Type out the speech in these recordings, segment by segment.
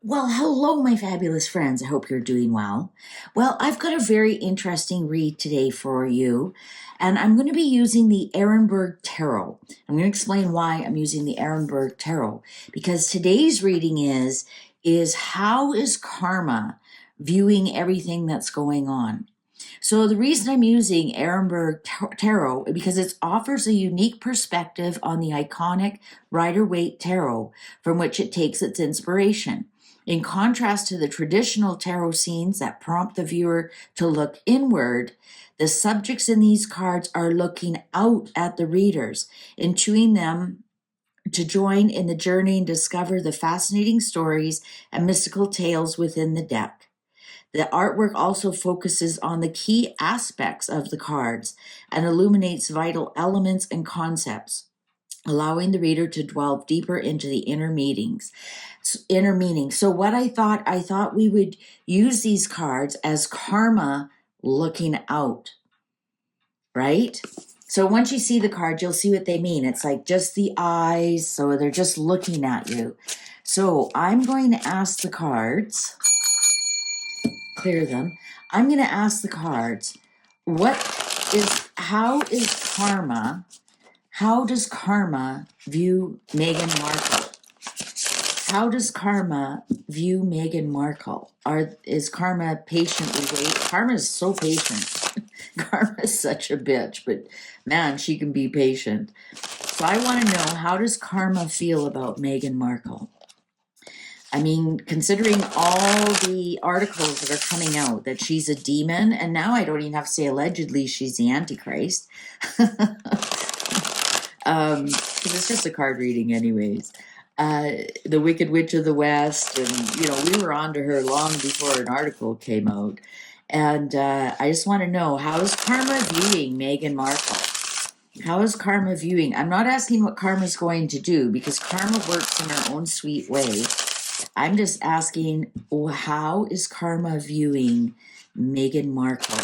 Well, hello, my fabulous friends. I hope you're doing well. Well, I've got a very interesting read today for you, and I'm going to be using the Ehrenberg Tarot. I'm going to explain why I'm using the Ehrenberg Tarot, because today's reading is how is karma viewing everything that's going on? So the reason I'm using Ehrenberg Tarot because it offers a unique perspective on the iconic Rider-Waite Tarot from which it takes its inspiration. In contrast to the traditional tarot scenes that prompt the viewer to look inward, the subjects in these cards are looking out at the readers, intuiting them to join in the journey and discover the fascinating stories and mystical tales within the deck. The artwork also focuses on the key aspects of the cards and illuminates vital elements and concepts, allowing the reader to delve deeper into the inner meaning. So what I thought we would use these cards as karma looking out, right? So once you see the card, you'll see what they mean. It's like just the eyes, so they're just looking at you. So I'm going to ask the cards, clear them. I'm going to ask the cards, how does karma view Meghan Markle? How does karma view Meghan Markle? Is karma patiently waiting? Karma is so patient. Karma is such a bitch, but man, she can be patient. So I want to know, how does karma feel about Meghan Markle? I mean, considering all the articles that are coming out that she's a demon, and now I don't even have to say allegedly she's the Antichrist. Because it's just a card reading anyways. The Wicked Witch of the West, and we were on to her long before an article came out. And I just want to know, how is karma viewing Meghan Markle? How is karma viewing? I'm not asking what karma's going to do, because karma works in her own sweet way. I'm just asking, how is karma viewing Meghan Markle?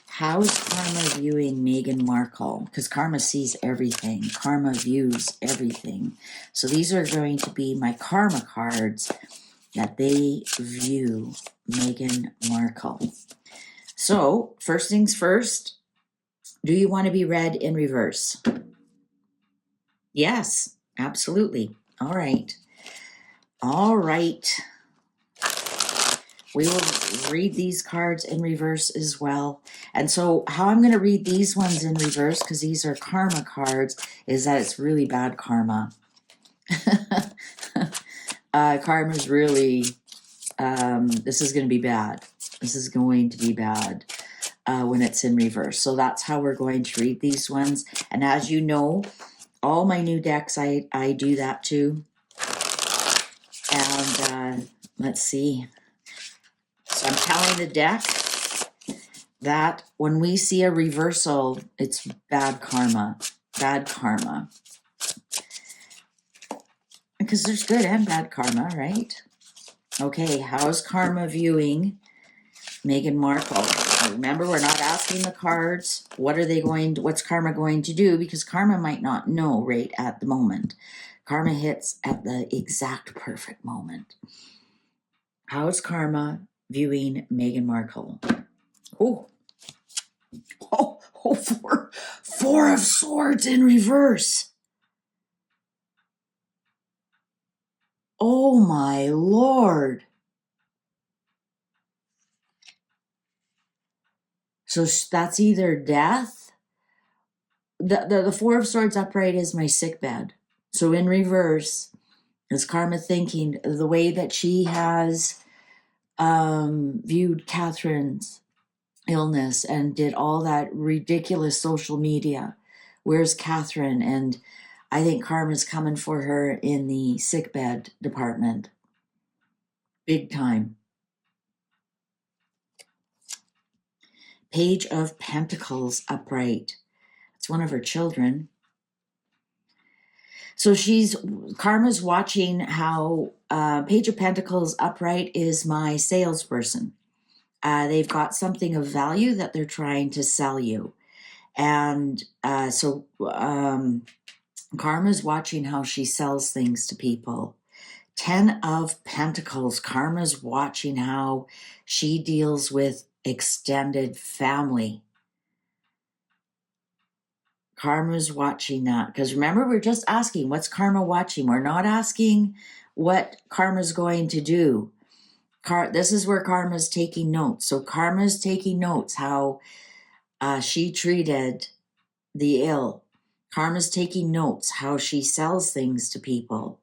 How is karma viewing Meghan Markle? Because karma sees everything. Karma views everything. So these are going to be my karma cards that they view Meghan Markle. So first things first, do you want to be read in reverse? Yes, absolutely. All right. We will read these cards in reverse as well. And so how I'm going to read these ones in reverse, because these are karma cards, is that it's really bad karma. Karma is really, this is going to be bad. This is going to be bad when it's in reverse. So that's how we're going to read these ones. And as you know, all my new decks, I do that too. And let's see. So I'm telling the deck that when we see a reversal, it's bad karma. Bad karma. Because there's good and bad karma, right? Okay, how's karma viewing Meghan Markle? Remember, we're not asking the cards, what's karma going to do? Because karma might not know right at the moment. Karma hits at the exact perfect moment. How's karma viewing Meghan Markle? Four of Swords in reverse. Oh my Lord. So that's either death. The Four of Swords upright is my sick bed. So in reverse is karma thinking the way that she has viewed Catherine's illness and did all that ridiculous social media. Where's Catherine? And I think karma's coming for her in the sickbed department. Big time. Page of Pentacles upright. It's one of her children. So karma's watching how Page of Pentacles upright is my salesperson. They've got something of value that they're trying to sell you. And karma's watching how she sells things to people 10 of Pentacles. Karma's watching how she deals with extended family. Karma's watching that. Because remember, we're just asking, what's karma watching? We're not asking what karma's going to do. This is where karma's taking notes. So karma's taking notes how she treated the ill. Karma's taking notes how she sells things to people.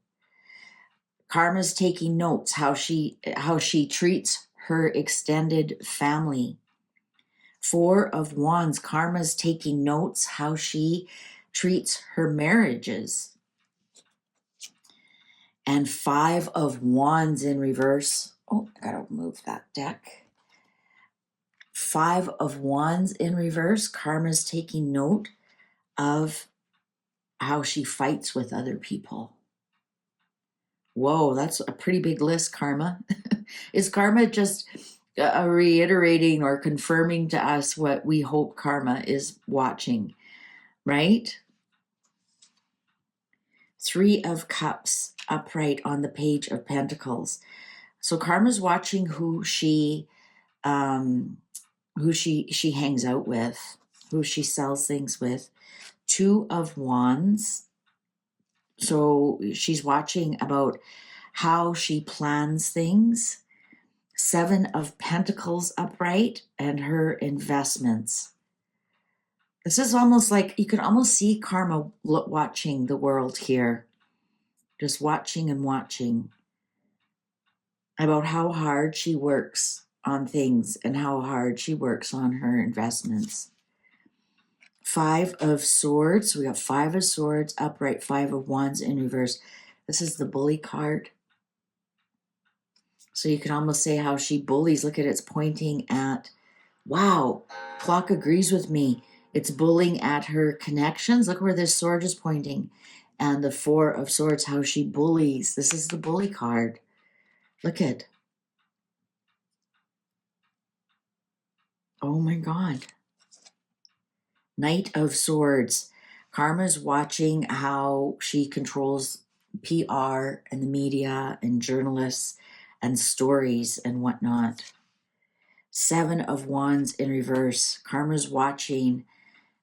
Karma's taking notes how she treats her extended family. 4 of Wands. Karma's taking notes how she treats her marriages. And 5 of Wands in reverse. Oh, I gotta move that deck. 5 of Wands in reverse. Karma's taking note of how she fights with other people. Whoa, that's a pretty big list, Karma. Is Karma just reiterating or confirming to us what we hope Karma is watching, right? 3 of Cups upright on the Page of Pentacles. So Karma's watching who she hangs out with, who she sells things with. 2 of Wands. So she's watching about how she plans things. 7 of Pentacles upright and her investments. This is almost like you can almost see Karma watching the world here. Just watching and watching about how hard she works on things and how hard she works on her investments. 5 of Swords. We got 5 of Swords upright, 5 of Wands in reverse. This is the bully card. So you can almost say how she bullies. Look at it, it's pointing at, wow, clock agrees with me. It's bullying at her connections. Look where this sword is pointing. And the 4 of Swords, how she bullies. This is the bully card. Look at. Oh my God. Knight of Swords. Karma's watching how she controls PR and the media and journalists and stories and whatnot. 7 of Wands in reverse. Karma's watching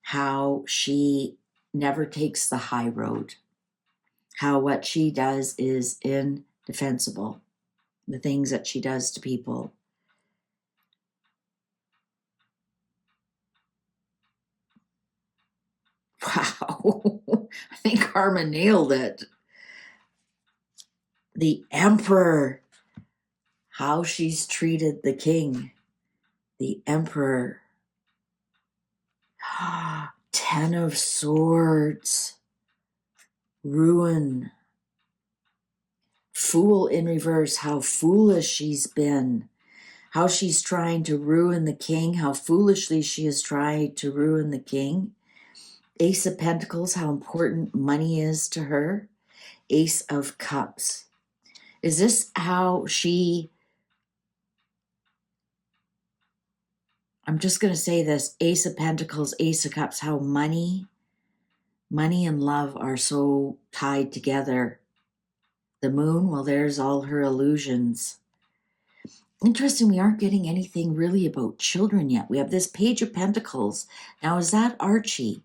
how she never takes the high road. How what she does is indefensible. The things that she does to people. Wow. I think Karma nailed it. The Emperor. How she's treated the king. The Emperor. 10 of Swords. Ruin. Fool in reverse. How foolish she's been. How she's trying to ruin the king. How foolishly she has tried to ruin the king. Ace of Pentacles. How important money is to her. Ace of Cups. Is this how she... I'm just going to say this. Ace of Pentacles, Ace of Cups. How money and love are so tied together. The Moon, well, there's all her illusions. Interesting, we aren't getting anything really about children yet. We have this Page of Pentacles. Now, is that Archie?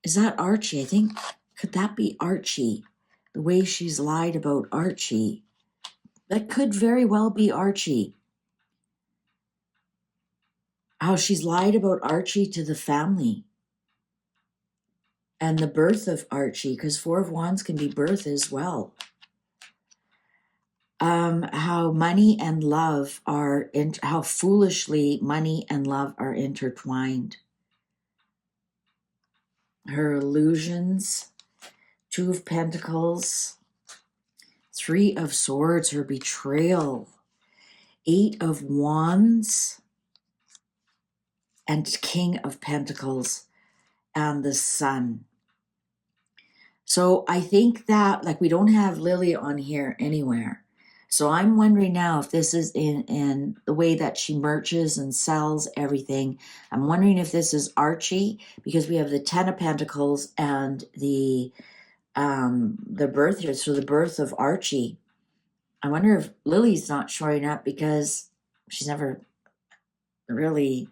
Is that Archie? I think, could that be Archie? The way she's lied about Archie. That could very well be Archie. How she's lied about Archie to the family. And the birth of Archie, because 4 of Wands can be birth as well. How money and love are, how foolishly money and love are intertwined. Her illusions, 2 of Pentacles, 3 of Swords, her betrayal, 8 of Wands, and King of Pentacles, and the Sun. So I think that, like, we don't have Lily on here anywhere. So I'm wondering now if this is in the way that she merches and sells everything. I'm wondering if this is Archie, because we have the 10 of Pentacles and the birth here. So the birth of Archie. I wonder if Lily's not showing up because she's never really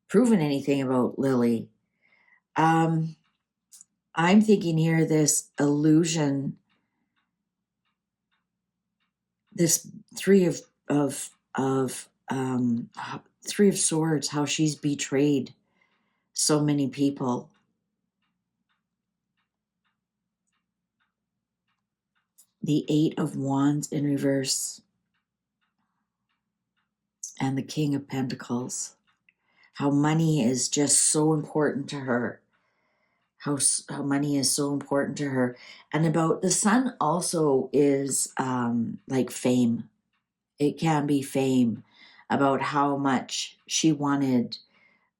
proven anything about Lily. I'm thinking here this illusion, this of three of swords, how she's betrayed so many people. The 8 of Wands in reverse and the King of Pentacles. How money is just so important to her. How money is so important to her. And about the Sun also is like fame. It can be fame, about how much she wanted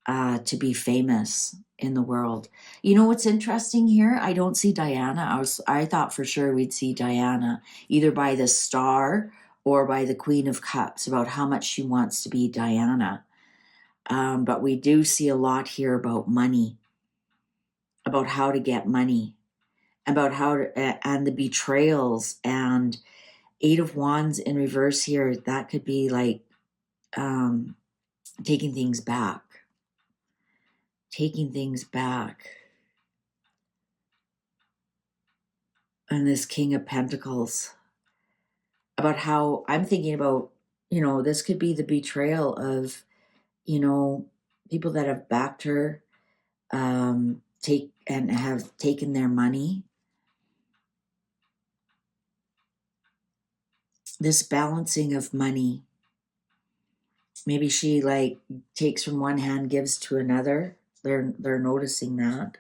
to be famous in the world. You know what's interesting here? I don't see Diana. I thought for sure we'd see Diana either by the Star or by the Queen of Cups, about how much she wants to be Diana. But we do see a lot here about money, about how to get money, about how to, and the betrayals, and 8 of Wands in reverse here. That could be like taking things back. And this King of Pentacles, about how I'm thinking about, this could be the betrayal of, people that have backed her, have taken their money. This balancing of money. Maybe she like takes from one hand, gives to another. They're noticing that.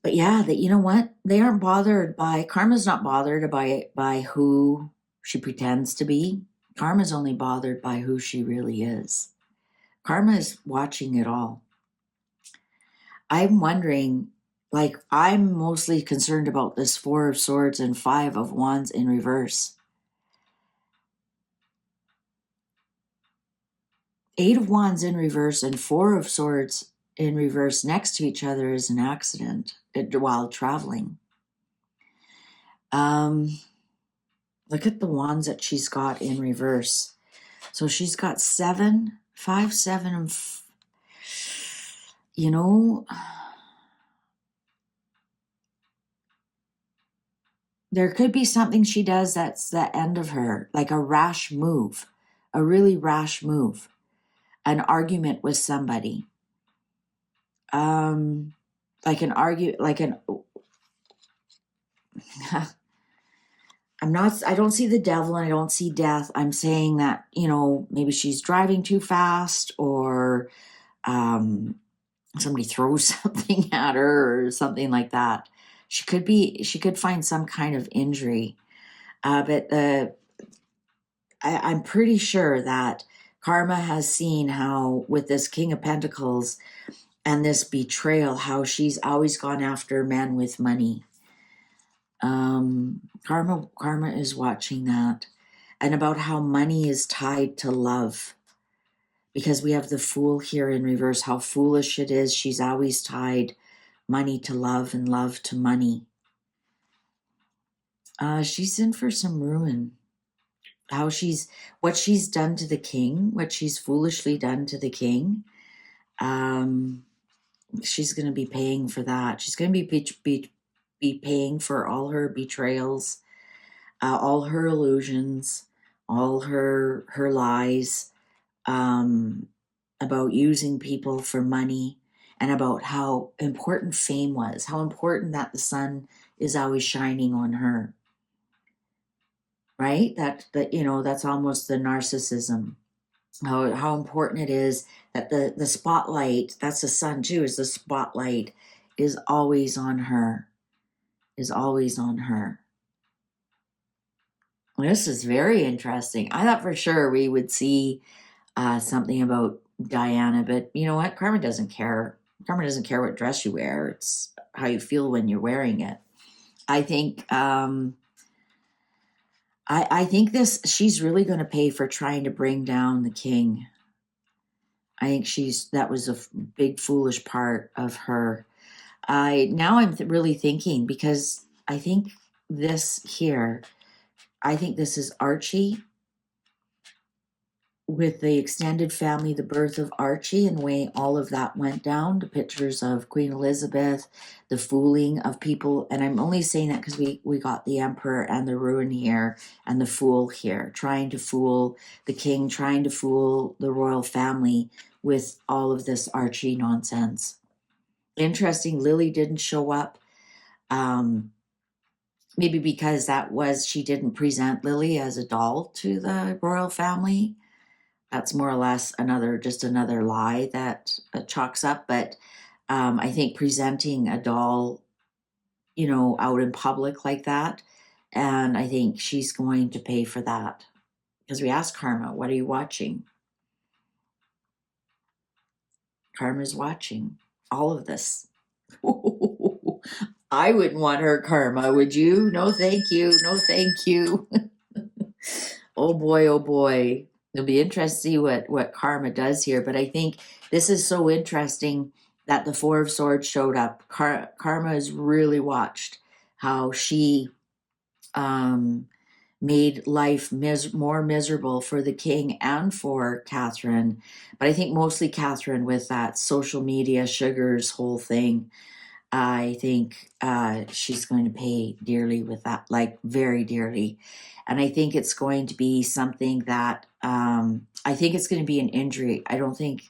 But yeah, that, you know what? They aren't bothered by, Karma's not bothered by who she pretends to be. Karma's only bothered by who she really is. Karma is watching it all. I'm wondering, like, I'm mostly concerned about this 4 of Swords and 5 of Wands in reverse. 8 of Wands in reverse and 4 of Swords in reverse next to each other is an accident while traveling. Look at the wands that she's got in reverse. So she's got 7, 5, 7, and there could be something she does that's the end of her, like a rash move, a really rash move, an argument with somebody. I don't see the devil and I don't see death. I'm saying that, maybe she's driving too fast, or somebody throws something at her or something like that. She could find some kind of injury. But I'm pretty sure that Karma has seen how, with this King of Pentacles and this betrayal, how she's always gone after men with money. Karma is watching that, and about how money is tied to love, because we have the Fool here in reverse, how foolish it is. She's always tied money to love and love to money. She's in for some ruin. What she's done to the king, what she's foolishly done to the king. She's going to be paying for that. She's going to be paying for all her betrayals, all her illusions, all her lies, about using people for money, and about how important fame was, how important that the sun is always shining on her. Right? That's almost the narcissism. How important it is that the spotlight, that's the sun too, is the spotlight is always on her. Is always on her. This is very interesting. I thought for sure we would see something about Diana, but you know what? Karma doesn't care. Karma doesn't care what dress you wear. It's how you feel when you're wearing it. I think I think she's really going to pay for trying to bring down the king. I think that was a big foolish part of her. I'm really thinking, because I think this here, I think this is Archie with the extended family, the birth of Archie, and the way all of that went down, the pictures of Queen Elizabeth, the fooling of people. And I'm only saying that because we got the emperor and the ruin here and the fool here, trying to fool the king, trying to fool the royal family with all of this Archie nonsense. Interesting, Lily didn't show up. Maybe because she didn't present Lily as a doll to the royal family. That's more or less another lie that chalks up. But I think presenting a doll, out in public like that, and I think she's going to pay for that. Because we asked Karma, what are you watching? Karma's watching all of this. I wouldn't want her, Karma, would you? No, thank you. No, thank you. Oh boy, oh boy. It'll be interesting to see what Karma does here. But I think this is so interesting that the Four of Swords showed up. Karma has really watched how she made life more miserable for the king and for Catherine. But I think mostly Catherine with that social media sugars whole thing. I think she's going to pay dearly with that, like very dearly. And I think it's going to be something that I think it's going to be an injury. I don't think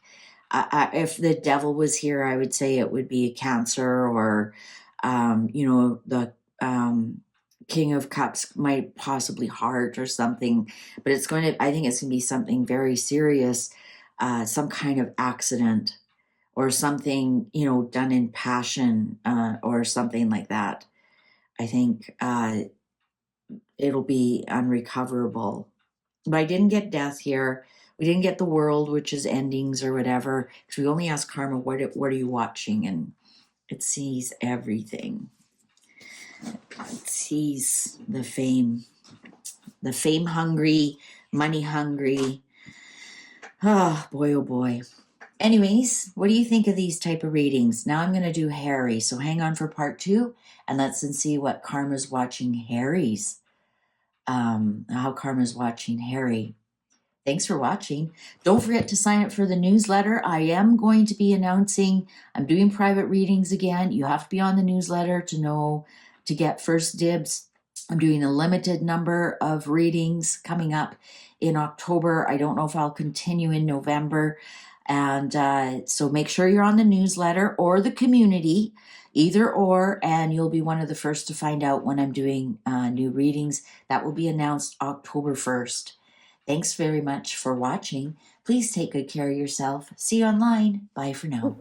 if the devil was here, I would say it would be a cancer or, the King of Cups might possibly heart or something. But I think it's going to be something very serious, some kind of accident or something, done in passion or something like that. I think it'll be unrecoverable. But I didn't get death here. We didn't get the world, which is endings or whatever. Because we only asked Karma, what are you watching? And it sees everything. It sees the fame hungry, money hungry. Oh, boy, oh boy. Anyways, what do you think of these type of readings? Now I'm going to do Harry. So hang on for part 2 and let's see what Karma's watching Harry's. How Karma's watching Harry. Thanks for watching. Don't forget to sign up for the newsletter. I am going to be announcing, I'm doing private readings again. You have to be on the newsletter to get first dibs. I'm doing a limited number of readings coming up in October. I don't know if I'll continue in November. And so make sure you're on the newsletter or the community, either or, and you'll be one of the first to find out when I'm doing new readings. That will be announced October 1st. Thanks very much for watching. Please take good care of yourself. See you online. Bye for now.